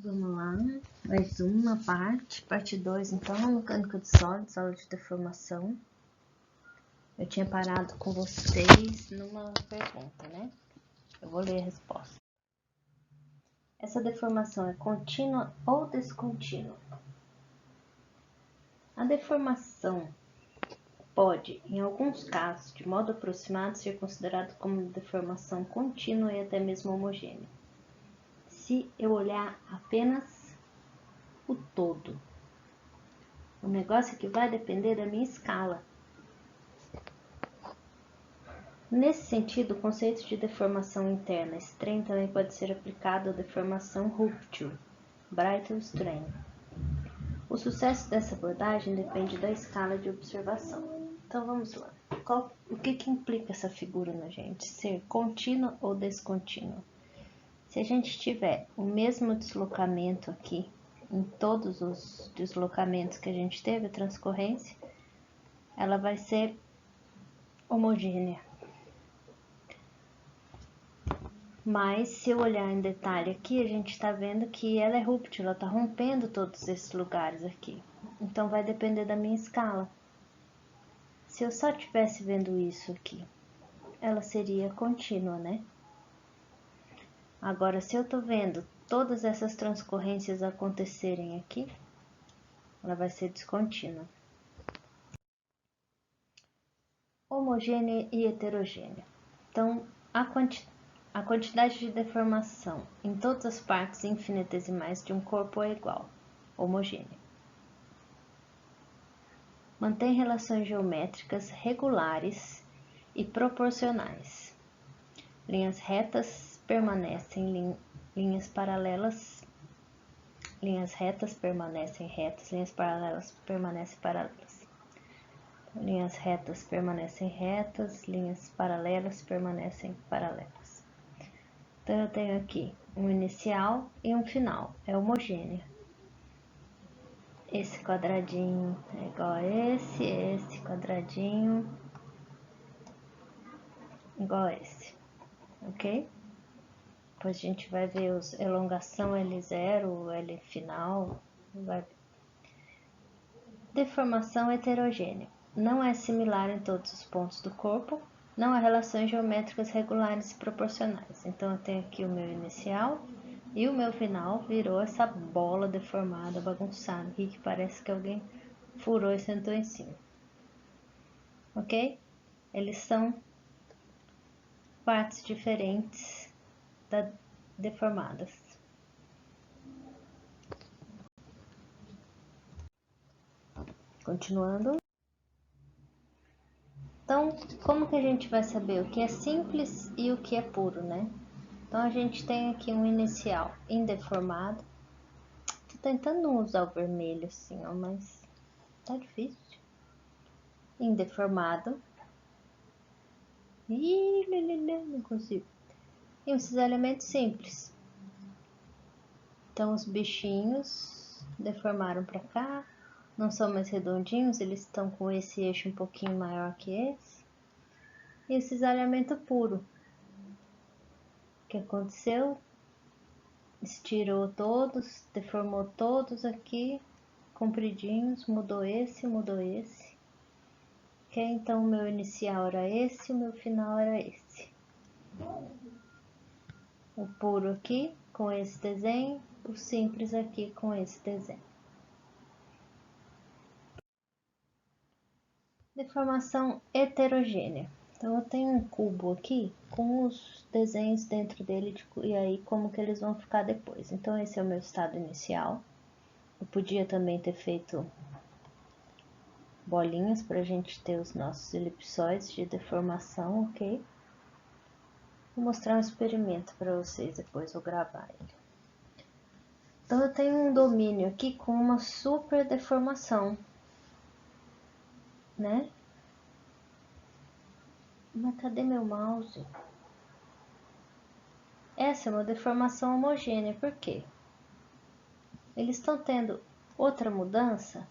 Vamos lá, mais uma parte 2, então, mecânica de sólidos, aula de deformação. Eu tinha parado com vocês numa pergunta, né? Eu vou ler a resposta. Essa deformação é contínua ou descontínua? A deformação pode, em alguns casos, de modo aproximado, ser considerada como deformação contínua e até mesmo homogênea. Se eu olhar apenas o todo. O negócio é que vai depender da minha escala. Nesse sentido, o conceito de deformação interna strain também pode ser aplicado à deformação rupture, brittle strain. O sucesso dessa abordagem depende da escala de observação. Então vamos lá. O que implica essa figura na gente? Ser contínua ou descontínua? Se a gente tiver o mesmo deslocamento aqui, em todos os deslocamentos que a gente teve, a transcorrência, ela vai ser homogênea. Mas se eu olhar em detalhe aqui, a gente está vendo que ela é rupture, ela está rompendo todos esses lugares aqui. Então vai depender da minha escala. Se eu só estivesse vendo isso aqui, ela seria contínua, né? Agora, se eu estou vendo todas essas transcorrências acontecerem aqui, ela vai ser descontínua. Homogênea e heterogênea. Então, a quantidade de deformação em todas as partes infinitesimais de um corpo é igual, homogênea. Mantém relações geométricas regulares e proporcionais. Linhas retas permanecem linhas paralelas. Linhas retas permanecem retas, linhas paralelas permanecem paralelas. Linhas retas permanecem retas, linhas paralelas permanecem paralelas. Então, eu tenho aqui um inicial e um final, é homogênea. Esse quadradinho é igual a esse quadradinho igual a esse, ok? Depois a gente vai ver os elongação L0, L final, Deformação heterogênea. Não é similar em todos os pontos do corpo, não há relações geométricas regulares e proporcionais. Então, eu tenho aqui o meu inicial e o meu final virou essa bola deformada, bagunçada, aqui que parece que alguém furou e sentou em cima. Ok? Eles são partes diferentes deformadas. Continuando. Então, como que a gente vai saber o que é simples e o que é puro, né? Então, a gente tem aqui um inicial indeformado. Tô tentando não usar o vermelho assim, ó, mas tá difícil. Indeformado. Ih, não consigo. E esses elementos simples. Então, os bichinhos deformaram para cá. Não são mais redondinhos, eles estão com esse eixo um pouquinho maior que esse. E esses elementos puros. O que aconteceu? Estirou todos, deformou todos aqui, compridinhos, mudou esse. Ok? Então, o meu inicial era esse, o meu final era esse. O puro aqui, com esse desenho, o simples aqui, com esse desenho. Deformação heterogênea. Então, eu tenho um cubo aqui, com os desenhos dentro dele, e aí como que eles vão ficar depois. Então, esse é o meu estado inicial. Eu podia também ter feito bolinhas para a gente ter os nossos elipsóides de deformação, ok? Vou mostrar um experimento para vocês, depois vou gravar ele. Então, eu tenho um domínio aqui com uma super deformação, né? Mas cadê meu mouse? Essa é uma deformação homogênea, por quê? Eles estão tendo outra mudança,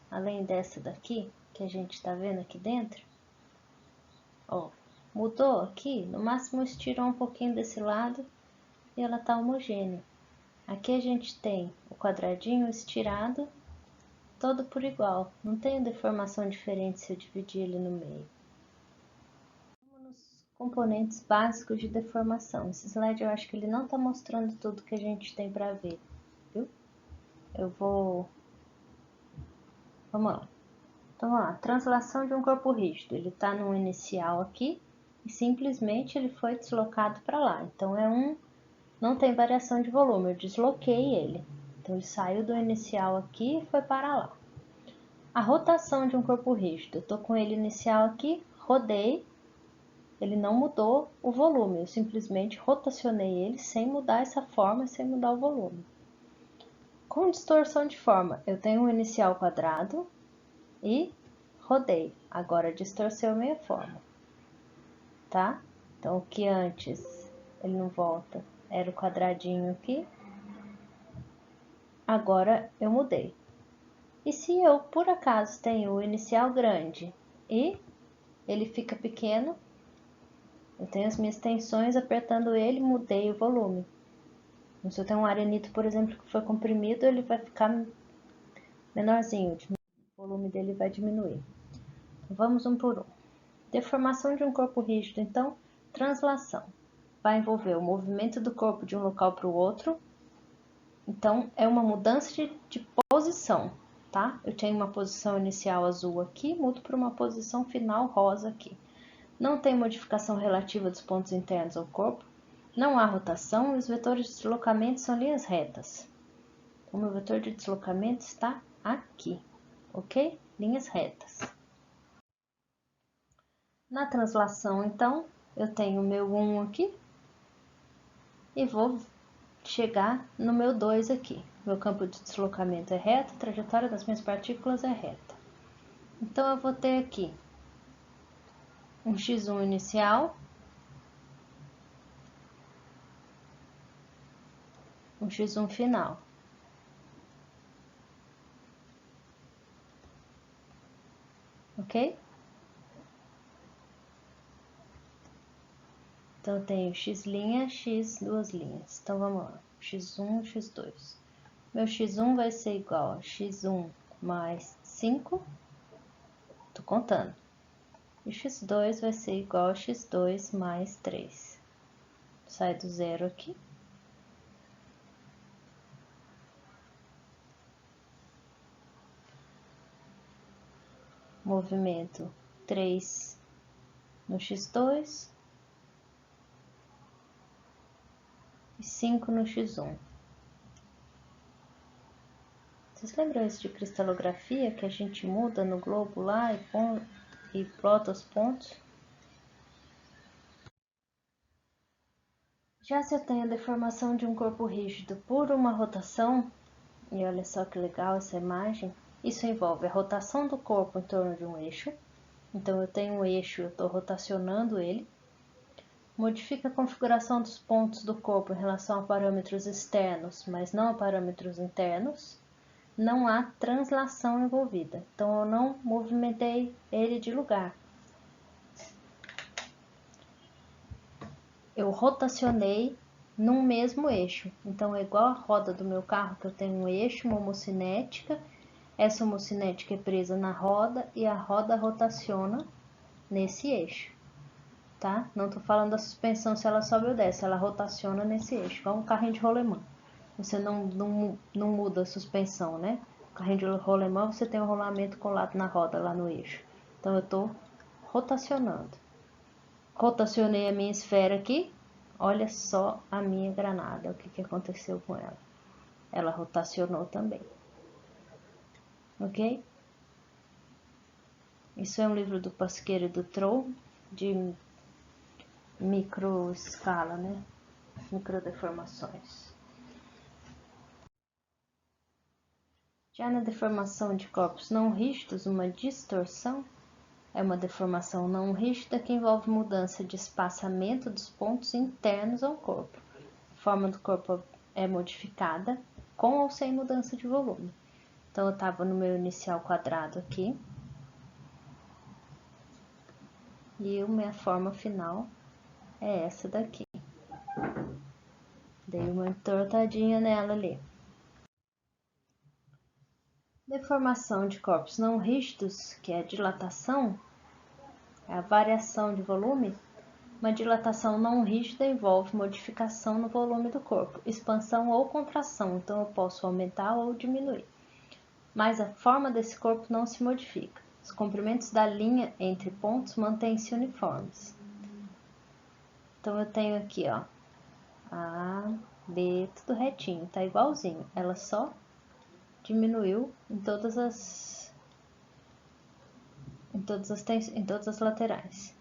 além dessa daqui, que a gente está vendo aqui dentro. Ó, mudou aqui, no máximo estirou um pouquinho desse lado e ela tá homogênea. Aqui a gente tem o quadradinho estirado, todo por igual. Não tem deformação diferente se eu dividir ele no meio. Vamos nos componentes básicos de deformação. Esse slide eu acho que ele não está mostrando tudo que a gente tem para ver, viu? Vamos lá. Então, vamos lá. Translação de um corpo rígido. Ele está no inicial aqui e simplesmente ele foi deslocado para lá. Então, não tem variação de volume, eu desloquei ele. Então, ele saiu do inicial aqui e foi para lá. A rotação de um corpo rígido. Eu estou com ele inicial aqui, rodei, ele não mudou o volume, eu simplesmente rotacionei ele sem mudar essa forma, sem mudar o volume. Com distorção de forma, eu tenho um inicial quadrado e rodei. Agora distorceu a minha forma, tá? Então, o que antes ele não volta era o quadradinho aqui, agora eu mudei. E se eu, por acaso, tenho o inicial grande e ele fica pequeno, eu tenho as minhas tensões apertando ele, mudei o volume. Então, se eu tenho um arenito, por exemplo, que foi comprimido, ele vai ficar menorzinho, o volume dele vai diminuir. Vamos um por um. Deformação de um corpo rígido, então, translação. Vai envolver o movimento do corpo de um local para o outro. Então, é uma mudança de posição, tá? Eu tenho uma posição inicial azul aqui, mudo para uma posição final rosa aqui. Não tem modificação relativa dos pontos internos ao corpo. Não há rotação e os vetores de deslocamento são linhas retas. O meu vetor de deslocamento está aqui, ok? Linhas retas. Na translação, então, eu tenho o meu 1 aqui e vou chegar no meu 2 aqui. Meu campo de deslocamento é reto, a trajetória das minhas partículas é reta. Então, eu vou ter aqui um x1 inicial, um x1 final. Ok? Então, eu tenho x', x, duas linhas. Então, vamos lá. x1, x2. Meu x1 vai ser igual a x1 mais 5. Tô contando. E x2 vai ser igual a x2 mais 3. Sai do zero aqui. Movimento 3 no x2 e 5 no x1. Vocês lembram isso de cristalografia, que a gente muda no globo lá e plota os pontos? Já se eu tenho a deformação de um corpo rígido por uma rotação, e olha só que legal essa imagem, isso envolve a rotação do corpo em torno de um eixo. Então, eu tenho um eixo, eu estou rotacionando ele. Modifica a configuração dos pontos do corpo em relação a parâmetros externos, mas não a parâmetros internos. Não há translação envolvida, então eu não movimentei ele de lugar. Eu rotacionei num mesmo eixo, então é igual a roda do meu carro, que eu tenho um eixo, uma homocinética, essa homocinética é presa na roda e a roda rotaciona nesse eixo, tá? Não tô falando da suspensão se ela sobe ou desce, ela rotaciona nesse eixo, igual um carrinho de rolemã. Você não muda a suspensão, né? O carrinho de rolemã você tem um rolamento colado na roda lá no eixo. Então eu tô rotacionando. Rotacionei a minha esfera aqui. Olha só a minha granada, o que aconteceu com ela. Ela rotacionou também. Ok? Isso é um livro do Pasqueira e do Trou, de microescala, né? Microdeformações. Já na deformação de corpos não rígidos, uma distorção é uma deformação não rígida que envolve mudança de espaçamento dos pontos internos ao corpo. A forma do corpo é modificada com ou sem mudança de volume. Então, eu estava no meu inicial quadrado aqui. E a minha forma final é essa daqui. Dei uma entortadinha nela ali. Deformação de corpos não rígidos, que é a dilatação, é a variação de volume. Uma dilatação não rígida envolve modificação no volume do corpo, expansão ou contração, então eu posso aumentar ou diminuir. Mas a forma desse corpo não se modifica. Os comprimentos da linha entre pontos mantêm-se uniformes. Então eu tenho aqui, ó, A, B, tudo retinho, tá igualzinho. Ela só diminuiu em todas as laterais.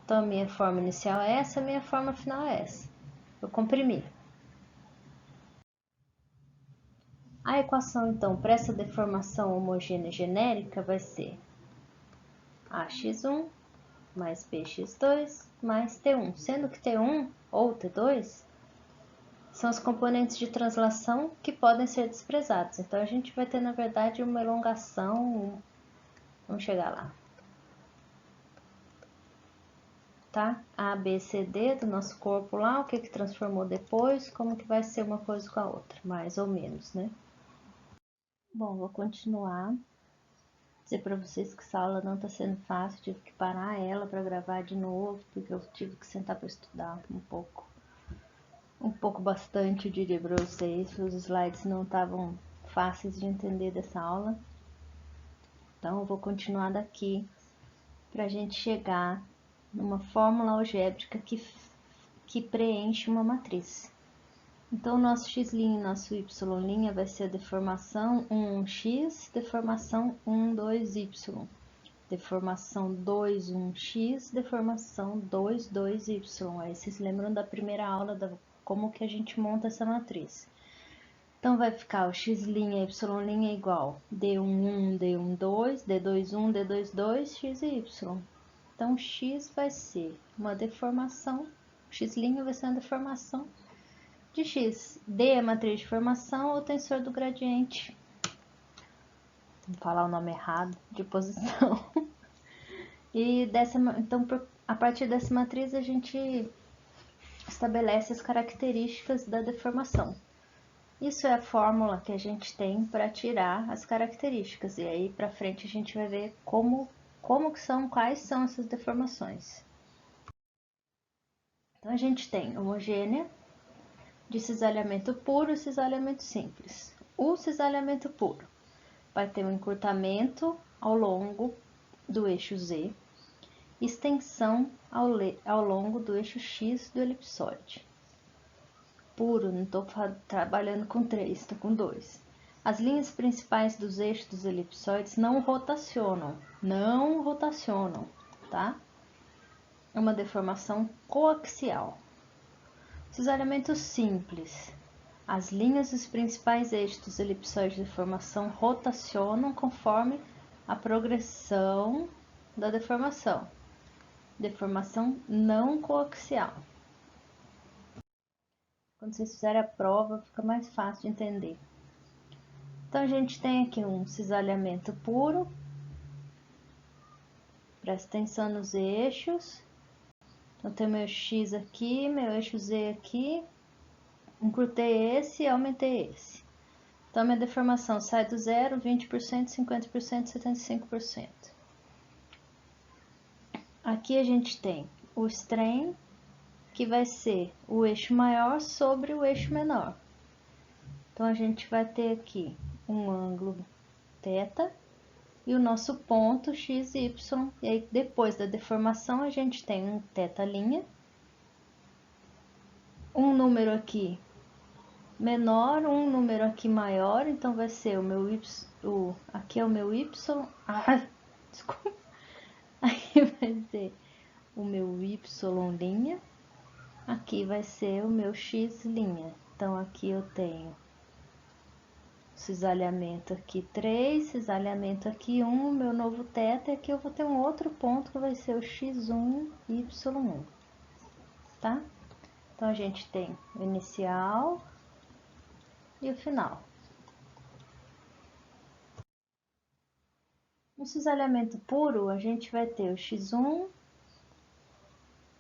Então a minha forma inicial é essa, a minha forma final é essa. Eu comprimi. A equação, então, para essa deformação homogênea genérica vai ser AX1 mais BX2 mais T1, sendo que T1 ou T2 são os componentes de translação que podem ser desprezados. Então, a gente vai ter, na verdade, uma elongação. Vamos chegar lá. Tá? A, B, C, D do nosso corpo lá, o que que transformou depois, como que vai ser uma coisa com a outra, mais ou menos, né? Bom, vou continuar. Dizer para vocês que essa aula não está sendo fácil, tive que parar ela para gravar de novo, porque eu tive que sentar para estudar um pouco bastante, eu diria para vocês. Os slides não estavam fáceis de entender dessa aula, então eu vou continuar daqui para a gente chegar numa fórmula algébrica que preenche uma matriz. Então, nosso x' e nosso y' vai ser a deformação 1,x, deformação 1,2y. Deformação 2,1x, deformação 2,2y. Aí vocês lembram da primeira aula, como que a gente monta essa matriz. Então, vai ficar o x' e y' igual D11, D12, D21, D22, x e y. Então, x vai ser uma deformação, x' vai ser uma deformação de x. D é a matriz de formação ou tensor do gradiente. Vou falar o nome errado, de posição. E então, a partir dessa matriz, a gente estabelece as características da deformação. Isso é a fórmula que a gente tem para tirar as características. E aí, para frente, a gente vai ver quais são essas deformações. Então, a gente tem homogênea, de cisalhamento puro e cisalhamento simples. O cisalhamento puro vai ter um encurtamento ao longo do eixo Z, extensão ao longo do eixo X do elipsoide. Puro, não estou trabalhando com 3, estou com 2. As linhas principais dos eixos dos elipsoides não rotacionam, tá? É uma deformação coaxial. Cisalhamento simples. As linhas dos principais eixos dos elipsoides de formação rotacionam conforme a progressão da deformação. Deformação não coaxial. Quando vocês fizerem a prova, fica mais fácil de entender. Então, a gente tem aqui um cisalhamento puro. Presta atenção nos eixos. Então, tem meu X aqui, meu eixo Z aqui. Encurtei esse e aumentei esse. Então, minha deformação sai do 0, 20%, 50%, 75%. Aqui a gente tem o strain, que vai ser o eixo maior sobre o eixo menor. Então, a gente vai ter aqui um ângulo θ e o nosso ponto x, y. E aí, depois da deformação, a gente tem um θ', um número aqui menor, um número aqui maior, então vai ser o meu y, aqui é o meu y, desculpa, aqui vai ser o meu y', aqui vai ser o meu x'. Então, aqui eu tenho cisalhamento aqui 3, cisalhamento aqui 1, meu novo θ, e aqui eu vou ter um outro ponto que vai ser o x1, y1, tá? Então, a gente tem o inicial e o final. No cisalhamento puro, a gente vai ter o x1,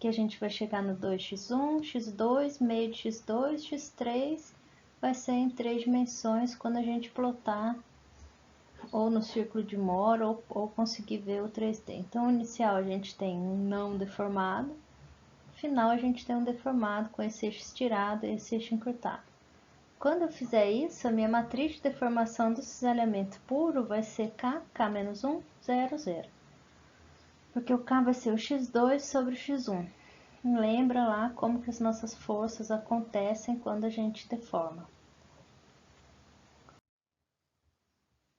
que a gente vai chegar no 2x1, x2, meio de x2, x3, vai ser em 3 dimensões quando a gente plotar ou no círculo de Moore ou conseguir ver o 3D. Então, no inicial a gente tem um não deformado, no final a gente tem um deformado com esse eixo estirado e esse eixo encurtado. Quando eu fizer isso, a minha matriz de deformação do cisalhamento puro vai ser K, K-1, 0, 0. Porque o K vai ser o x2 sobre o x1. Lembra lá como que as nossas forças acontecem quando a gente deforma.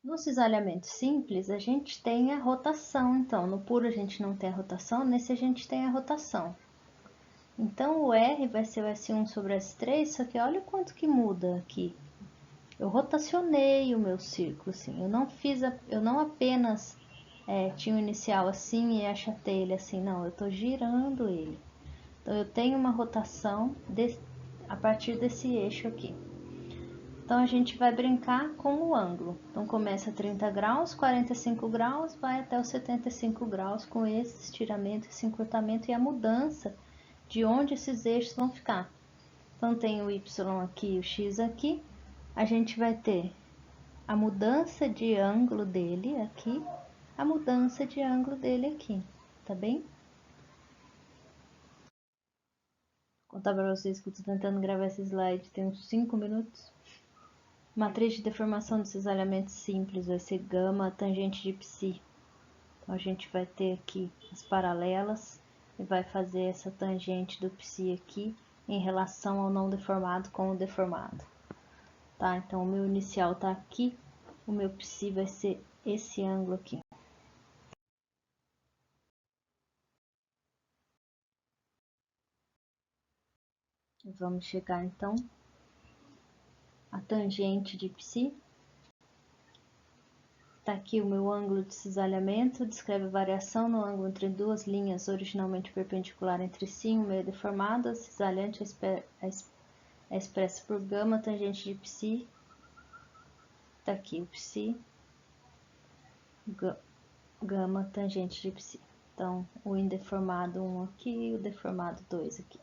No cisalhamento simples, a gente tem a rotação, então, no puro a gente não tem a rotação, nesse a gente tem a rotação. Então, o R vai ser o S1 sobre o S3, só que olha o quanto que muda aqui. Eu rotacionei o meu círculo, assim, eu não apenas tinha o inicial assim e achatei ele assim, não, eu estou girando ele. Então, eu tenho uma rotação a partir desse eixo aqui. Então, a gente vai brincar com o ângulo. Então, começa a 30 graus, 45 graus, vai até os 75 graus com esse estiramento, esse encurtamento e a mudança de onde esses eixos vão ficar. Então, tem o Y aqui e o X aqui. A gente vai ter a mudança de ângulo dele aqui, a mudança de ângulo dele aqui, tá bem? Vou contar para vocês que eu tô tentando gravar esse slide tem uns 5 minutos. Matriz de deformação de cisalhamento simples vai ser gama tangente de psi. Então, a gente vai ter aqui as paralelas e vai fazer essa tangente do psi aqui em relação ao não deformado com o deformado. Tá? Então, o meu inicial tá aqui, o meu psi vai ser esse ângulo aqui. Vamos chegar, então, à tangente de psi. Tá aqui o meu ângulo de cisalhamento, descreve a variação no ângulo entre duas linhas originalmente perpendiculares entre si, um meio deformado. A cisalhante é expressa por gama tangente de psi. Tá aqui o psi, gama tangente de psi. Então, o indeformado 1 aqui e o deformado 2 aqui.